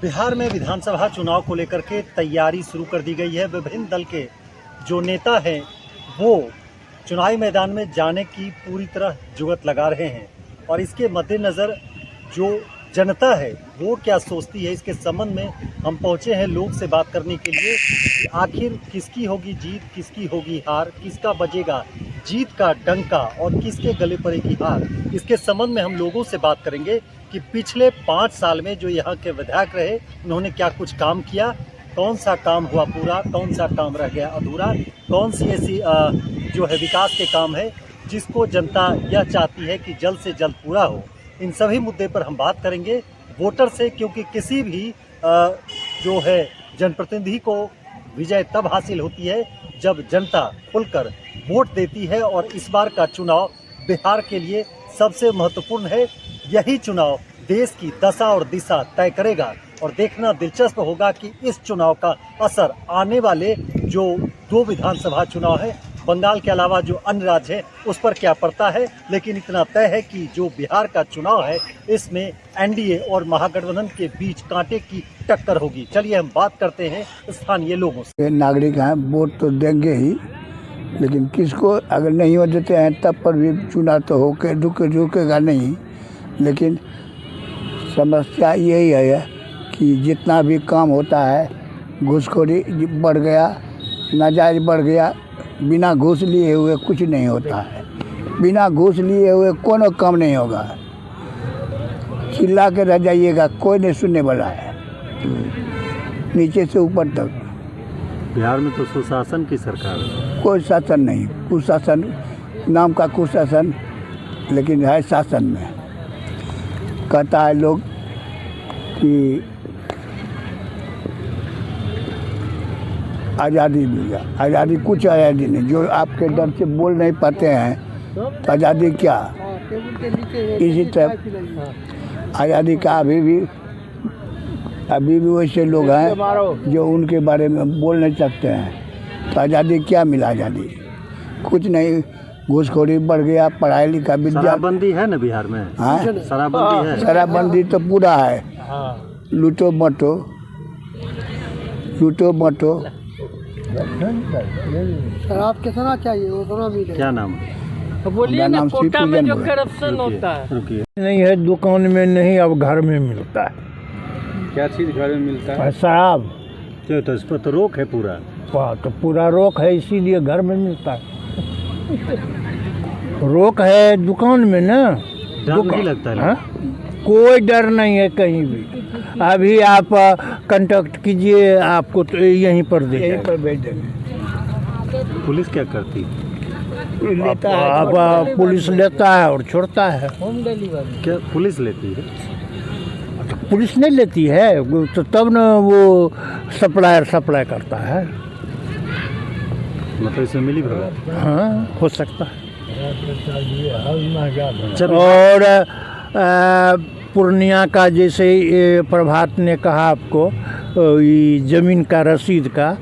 बिहार में विधानसभा चुनाव को लेकर के तैयारी शुरू कर दी गई है। विभिन्न दल के जो नेता हैं वो चुनावी मैदान में जाने की पूरी तरह जुगत लगा रहे हैं और इसके मद्देनज़र जो जनता है वो क्या सोचती है इसके संबंध में हम पहुंचे हैं लोग से बात करने के लिए कि आखिर किसकी होगी जीत, किसकी होगी हार, किसका बजेगा जीत का डंका और किसके गले पड़ेगी हार। इसके संबंध में हम लोगों से बात करेंगे कि पिछले 5 साल में जो यहाँ के विधायक रहे उन्होंने क्या कुछ काम किया, कौन सा काम हुआ पूरा, कौन सा काम रह गया अधूरा, कौन सी ऐसी जो है विकास के काम है जिसको जनता यह चाहती है कि जल्द से जल्द पूरा हो। इन सभी मुद्दे पर हम बात करेंगे वोटर से, क्योंकि किसी भी जो है जनप्रतिनिधि को विजय तब हासिल होती है जब जनता खुलकर वोट देती है और इस बार का चुनाव बिहार के लिए सबसे महत्वपूर्ण है। यही चुनाव देश की दशा और दिशा तय करेगा और देखना दिलचस्प होगा कि इस चुनाव का असर आने वाले जो 2 विधानसभा चुनाव है बंगाल के अलावा जो अन्य राज्य है उस पर क्या पड़ता है। लेकिन इतना तय है कि जो बिहार का चुनाव है इसमें एनडीए और महागठबंधन के बीच कांटे की टक्कर होगी। चलिए हम बात करते हैं स्थानीय लोगों से। नागरिक हैं, वोट तो देंगे ही, लेकिन किसको अगर नहीं हो देते हैं तब पर भी चुनाव तो होके रुकेगा नहीं। लेकिन समस्या यही है कि जितना भी काम होता है घूसखोरी बढ़ गया, नाजायज बढ़ गया। बिना घूस लिए हुए कुछ नहीं होता है, बिना घूस लिए हुए कोनो काम नहीं होगा। चिल्ला के रह जाइएगा, कोई नहीं सुनने वाला है, नीचे से ऊपर तक। बिहार में तो सुशासन की सरकार है, कोई शासन नहीं, कुशासन नाम का कुशासन, लेकिन है शासन में। कहता है लोग कि आज़ादी मिल गया, आज़ादी कुछ आज़ादी नहीं। जो आपके डर से बोल नहीं पाते हैं तो आज़ादी क्या। इसी तरह आज़ादी का अभी भी वैसे लोग हैं जो उनके बारे में बोल नहीं सकते हैं। तो आज़ादी क्या मिला, आज़ादी कुछ नहीं। घूसखोरी बढ़ गया, पढ़ाई लिखा विद्या। शराबबंदी है ना बिहार में? हाँ, शराबबंदी है। शराबबंदी तो पूरा है। लूटो मटो। शराब कितना चाहिए उतना मिले। क्या नाम है? बोलिए ना, कोटा में जो करप्शन होता है नहीं है, दुकान में नहीं, अब घर में मिलता है। क्या चीज़ घर में मिलता है? शराब। तो इस पर तो रोक है पूरा। तो पूरा रोक है, इसीलिए घर में मिलता है। रोक है दुकान में ना। डर नहीं लगता है? हाँ? कोई डर नहीं है कहीं भी। अभी आप कांटेक्ट कीजिए, आपको तो यहीं पर भेज देंगे। पुलिस क्या करती लेता है, अब पुलिस लेता है और छोड़ता है। होम डिलीवरी क्या पुलिस लेती है? तो पुलिस नहीं लेती है तो तब न वो सप्लाई करता है। मतलब इसमें मिली भगत? हाँ, हो सकता है। जब और पूर्णिया का जैसे ये प्रभात ने कहा आपको, ये ज़मीन का रसीद का,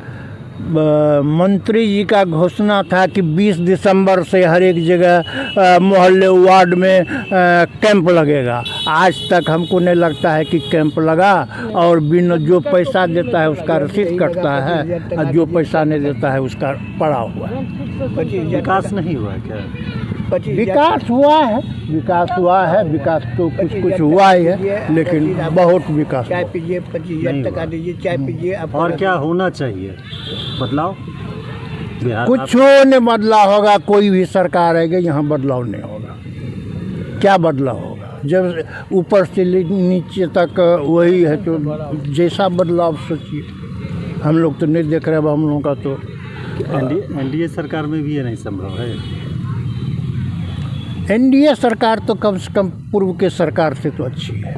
मंत्री जी का घोषणा था कि 20 दिसंबर से हर एक जगह मोहल्ले वार्ड में कैंप लगेगा। आज तक हमको नहीं लगता है कि कैंप लगा। और बिन जो पैसा देता है उसका रसीद कटता है और जो पैसा नहीं देता है उसका पड़ा हुआ है। विकास नहीं हुआ क्या? विकास हुआ है, विकास तो कुछ हुआ ही है, लेकिन बहुत विकास। चाय पीजिए, 25,000 टका दीजिए, चाय पीजिए। और क्या होना चाहिए? बदलाव बिहार कुछ नहीं बदलाव होगा। कोई भी सरकार आएगी यहाँ बदलाव नहीं होगा। क्या बदलाव होगा जब ऊपर से नीचे तक वही है? तो जैसा बदलाव सोचिए। हम लोग तो नहीं देख रहे। अब हम लोगों का तो एनडीए सरकार में भी ये नहीं संभव है। एनडीए सरकार तो कम से कम पूर्व के सरकार से तो अच्छी है,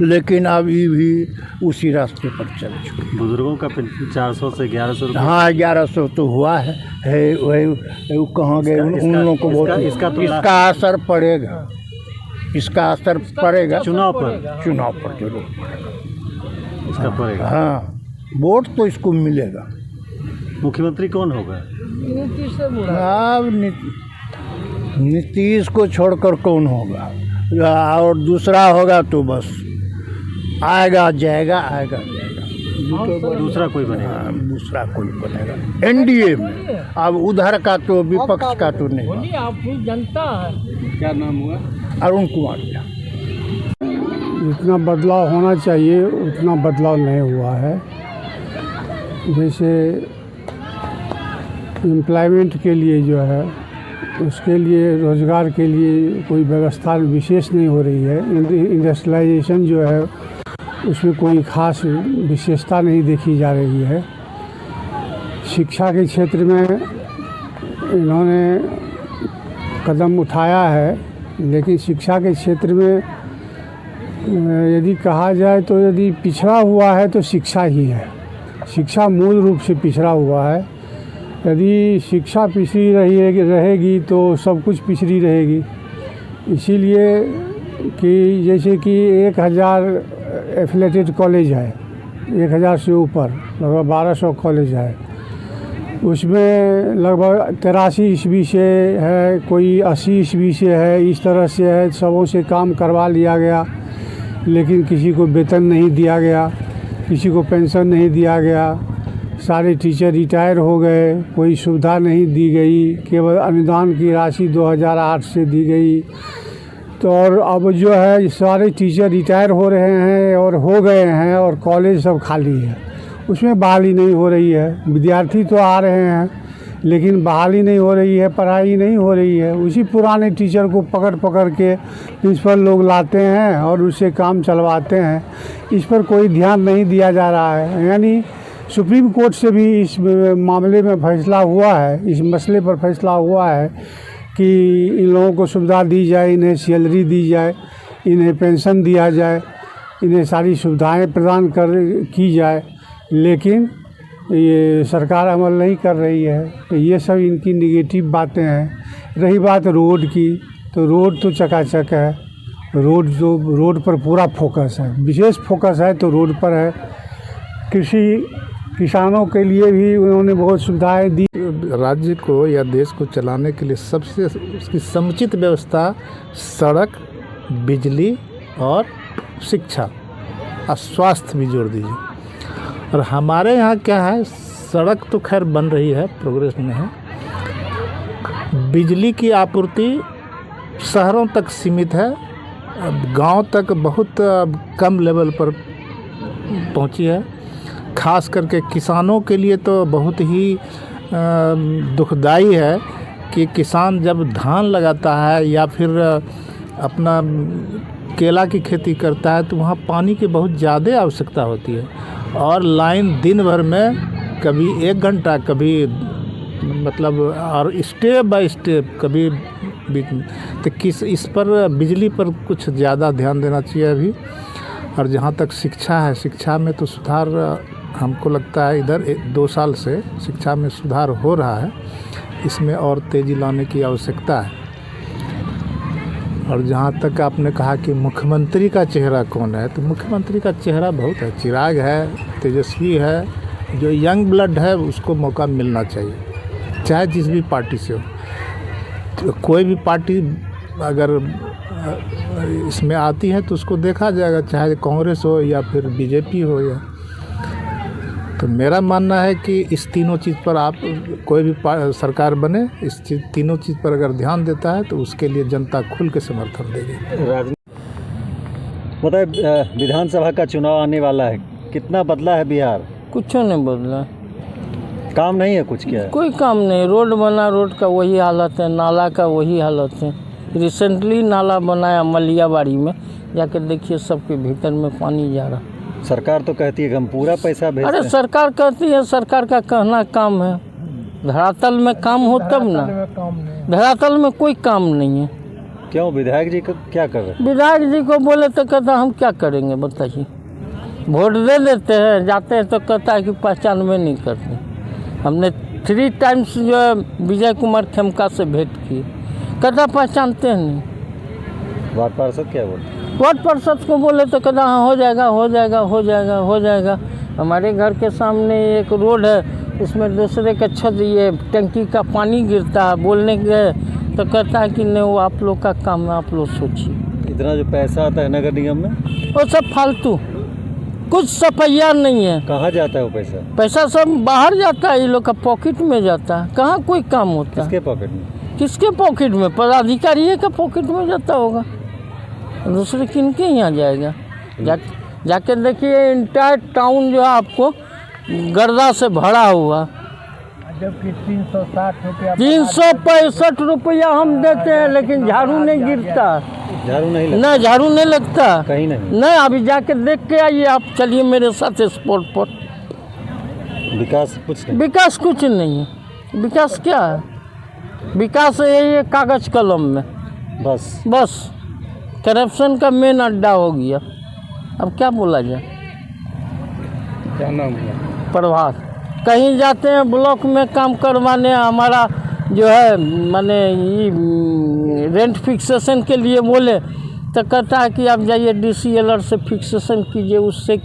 लेकिन अब ये भी उसी रास्ते पर चल चुकी। बुजुर्गों का 400 से 1100। हाँ, 1100 तो हुआ है वही कहाँ गए उन लोगों को। बहुत इसका असर पड़ेगा, चुनाव पर जरूर इसका पड़ेगा। हाँ, वोट तो इसको मिलेगा। मुख्यमंत्री कौन होगा? अब नीतीश को छोड़कर कौन होगा? और दूसरा होगा तो बस आएगा जाएगा, आएगा जाएगा, दूसरा कोई बनेगा। दूसरा कोई बनेगा एनडीए में। अब उधर का तो विपक्ष का तो नहीं। आप जनता है। क्या नाम हुआ? अरुण कुमार झा। जितना बदलाव होना चाहिए उतना बदलाव नहीं हुआ है। जैसे एम्प्लॉयमेंट के लिए जो है उसके लिए रोज़गार के लिए कोई व्यवस्था विशेष नहीं हो रही है। इंडस्ट्रियलाइजेशन जो है उसमें कोई ख़ास विशेषता नहीं देखी जा रही है। शिक्षा के क्षेत्र में इन्होंने कदम उठाया है, लेकिन शिक्षा के क्षेत्र में यदि कहा जाए तो यदि पिछड़ा हुआ है तो शिक्षा ही है। शिक्षा मूल रूप से पिछड़ा हुआ है। यदि शिक्षा पिछड़ी रहेगी तो सब कुछ पिछड़ी रहेगी। इसीलिए कि जैसे कि 1000 एफिलेटेड कॉलेज है, 1000 से ऊपर लगभग 1200 कॉलेज है। उसमें लगभग 83 ईस्वी से है, कोई 80 ईस्वी से है, इस तरह से है। सबों से काम करवा लिया गया, लेकिन किसी को वेतन नहीं दिया गया, किसी को पेंशन नहीं दिया गया। सारे टीचर रिटायर हो गए, कोई सुविधा नहीं दी गई, केवल अनुदान की राशि 2008 से दी गई। तो और अब जो है सारे टीचर रिटायर हो रहे हैं और हो गए हैं और कॉलेज सब खाली है। उसमें बहाली नहीं हो रही है। विद्यार्थी तो आ रहे हैं लेकिन बहाली नहीं हो रही है, पढ़ाई नहीं हो रही है। उसी पुराने टीचर को पकड़ पकड़ के प्रिंसिपल लोग लाते हैं और उससे काम चलवाते हैं। इस पर कोई ध्यान नहीं दिया जा रहा है। यानी सुप्रीम कोर्ट से भी इस मामले में फैसला हुआ है, इस मसले पर फैसला हुआ है कि इन लोगों को सुविधा दी जाए, इन्हें सैलरी दी जाए, इन्हें पेंशन दिया जाए, इन्हें सारी सुविधाएं प्रदान की जाए, लेकिन ये सरकार अमल नहीं कर रही है। तो ये सब इनकी निगेटिव बातें हैं। रही बात रोड की, तो रोड तो चकाचक है। रोड पर पूरा फोकस है, विशेष फोकस है तो रोड पर है। किसानों के लिए भी उन्होंने बहुत सुविधाएं दी। राज्य को या देश को चलाने के लिए सबसे उसकी समुचित व्यवस्था सड़क, बिजली और शिक्षा और स्वास्थ्य भी जोड़ दीजिए। और हमारे यहाँ क्या है, सड़क तो खैर बन रही है, प्रोग्रेस में है। बिजली की आपूर्ति शहरों तक सीमित है, अब गांव तक बहुत कम लेवल पर पहुंची है। खास करके किसानों के लिए तो बहुत ही दुखदाई है कि किसान जब धान लगाता है या फिर अपना केला की खेती करता है तो वहाँ पानी की बहुत ज़्यादा आवश्यकता होती है। और लाइन दिन भर में कभी 1 घंटा, कभी मतलब और स्टेप बाय स्टेप कभी तो इस पर बिजली पर कुछ ज़्यादा ध्यान देना चाहिए अभी। और जहाँ तक शिक्षा है, शिक्षा में तो सुधार हमको लगता है इधर 2 साल से शिक्षा में सुधार हो रहा है। इसमें और तेज़ी लाने की आवश्यकता है। और जहाँ तक आपने कहा कि मुख्यमंत्री का चेहरा कौन है, तो मुख्यमंत्री का चेहरा बहुत है। चिराग है, तेजस्वी है, जो यंग ब्लड है उसको मौका मिलना चाहिए, चाहे जिस भी पार्टी से हो। तो कोई भी पार्टी अगर इसमें आती है तो उसको देखा जाएगा, चाहे कांग्रेस हो या फिर बीजेपी हो। या तो मेरा मानना है कि इस तीनों चीज़ पर आप कोई भी सरकार बने, इस तीनों चीज़ पर अगर ध्यान देता है तो उसके लिए जनता खुल के समर्थन देगी। मतलब विधानसभा का चुनाव आने वाला है, कितना बदला है बिहार? कुछ नहीं बदला, काम नहीं है कुछ, क्या है? कोई काम नहीं। रोड बना, रोड का वही हालत है, नाला का वही हालत है। रिसेंटली नाला बनाया मलियाबाड़ी में, जाकर देखिए सबके भीतर में पानी जा रहा। सरकार तो कहती है कि हम पूरा पैसा भेजते हैं। अरे सरकार कहती है, सरकार का कहना काम है, धरातल में काम हो तब ना। धरातल में कोई काम नहीं है। क्यों? विधायक जी क्या कर रहे हैं? विधायक जी को बोले तो कहता हम क्या करेंगे बताइए। वोट दे देते हैं, जाते हैं तो कहता है कि पहचान में नहीं करते। हमने 3 टाइम्स जो है विजय कुमार खेमका से भेंट की, कहता पहचानते नहीं। वार्ड पार्षद क्या बोलते? वार्ड पार्षद को बोले तो कहता हाँ हो जाएगा हो जाएगा हो जाएगा हो जाएगा। हमारे घर के सामने एक रोड है, उसमें दूसरे का छत ये टंकी का पानी गिरता है, बोलने गए तो कहता है कि नहीं वो आप लोग का काम है, आप लोग सोचिए। इतना जो पैसा आता है नगर निगम में वो सब फालतू, कुछ सफैया नहीं है। कहाँ जाता है वो पैसा? पैसा सब बाहर जाता है, ये लोग का पॉकेट में जाता है। कहाँ कोई काम होता है? किसके पॉकेट में? किसके पॉकेट में? पदाधिकारी का पॉकेट में जाता होगा, दूसरे किनके यहाँ जाएगा? जाके देखिए इंटायर टाउन जो है आपको गर्दा से भरा हुआ। जबकि 360 रुपया 365 रुपया हम देते हैं, लेकिन झाड़ू नहीं गिरता, झाड़ू नहीं लगता, ना झाड़ू नहीं लगता कहीं नहीं। नहीं। अभी जाके देख के आइए आप, चलिए मेरे साथ स्पॉट पर। विकास कुछ नहीं। विकास कुछ नहीं है। विकास क्या है? विकास यही है कागज कलम में, बस करप्शन का मेन अड्डा हो गया। अब क्या बोला जाए? क्या नाम है? प्रभात। कहीं जाते हैं ब्लॉक में काम करवाने, हमारा जो है माने ये रेंट फिक्सेशन के लिए बोले तो कहता है कि आप जाइए DCLR से फिक्सेशन कीजिए, उससे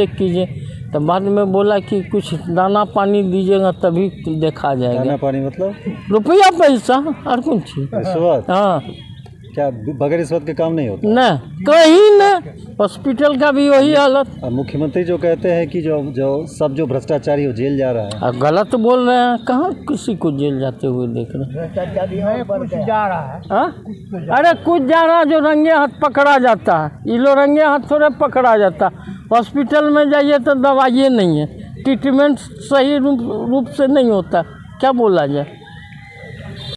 कीजिए। तो बाद में बोला कि कुछ दाना पानी दीजिएगा तभी देखा जाएगा। दाना पानी मतलब? रुपया पैसा और कुछ। रिश्वत? हाँ, क्या बगैर रिश्वत के काम नहीं होता? नहीं कहीं नहीं। हॉस्पिटल का भी वही हालत। अब मुख्यमंत्री जो कहते हैं कि जो भ्रष्टाचारी हो जेल जा रहा है। अब गलत बोल रहे हैं, कहाँ किसी को जेल जाते हुए देख रहे हैं? कुछ जा रहा है। हाँ? अरे कुछ जा रहा जो रंगे हाथ पकड़ा जाता है, ये लोग रंगे हाथ थोड़े पकड़ा जाता। हॉस्पिटल में जाइए तो दवाइयाँ नहीं है, ट्रीटमेंट सही रूप से नहीं होता, क्या बोला जाए?